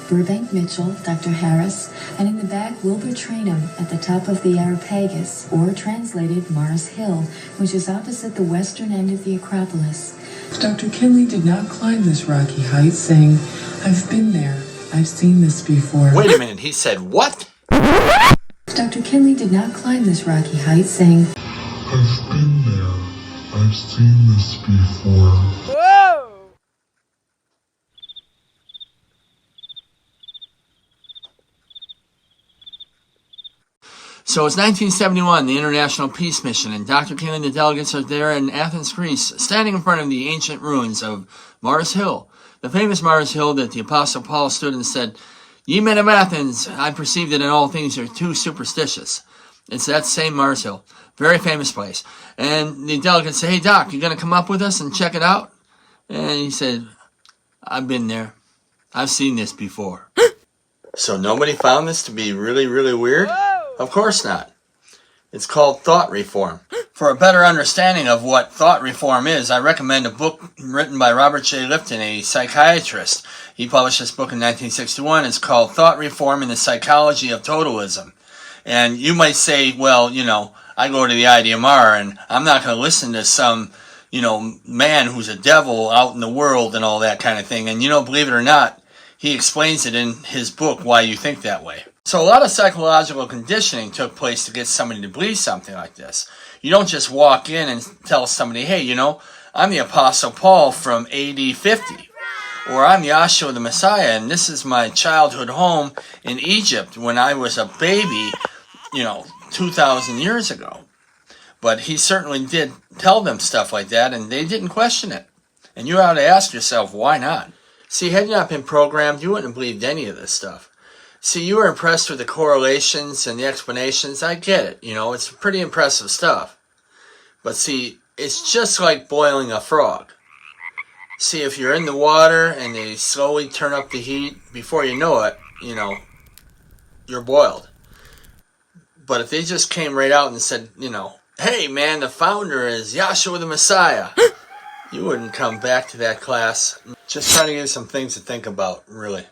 Burbank Mitchell, Dr. Harris, and in the back Wilbur Trainum at the top of the Areopagus, or translated Mars Hill, which is opposite the western end of the Acropolis. Dr. Kinley did not climb this rocky height, saying, "I've been there. I've seen this before." Wait a minute, he said what? Dr. Kinley did not climb this rocky height, saying, "I've been there. I've seen this before." Whoa! So it's 1971, the International Peace Mission, and Dr. Kinley and the delegates are there in Athens, Greece, standing in front of the ancient ruins of Mars Hill, the famous Mars Hill that the Apostle Paul stood and said, "Ye men of Athens, I perceive that in all things you're too superstitious." It's that same Mars Hill. Very famous place. And the delegates say, "Hey, Doc, you going to come up with us and check it out?" And he said, "I've been there. I've seen this before." So nobody found this to be really, really weird? Of course not. It's called thought reform. For a better understanding of what thought reform is, I recommend a book written by Robert J. Lipton, a psychiatrist. He published this book in 1961. It's called Thought Reform and the Psychology of Totalism. And you might say, well, I go to the IDMR and I'm not going to listen to some, man who's a devil out in the world and all that kind of thing. And, believe it or not, he explains it in his book, Why You Think That Way. So a lot of psychological conditioning took place to get somebody to believe something like this. You don't just walk in and tell somebody, "Hey, I'm the Apostle Paul from AD 50. Or I'm Yahshua the Messiah, and this is my childhood home in Egypt when I was a baby, 2,000 years ago." But he certainly did tell them stuff like that, and they didn't question it. And you ought to ask yourself, why not? See, had you not been programmed, you wouldn't have believed any of this stuff. See, you were impressed with the correlations and the explanations. I get it. It's pretty impressive stuff. But see, it's just like boiling a frog. See, if you're in the water and they slowly turn up the heat, before you know it, you're boiled. But if they just came right out and said, "Hey, man, the founder is Yahshua the Messiah," you wouldn't come back to that class. Just trying to give you some things to think about, really.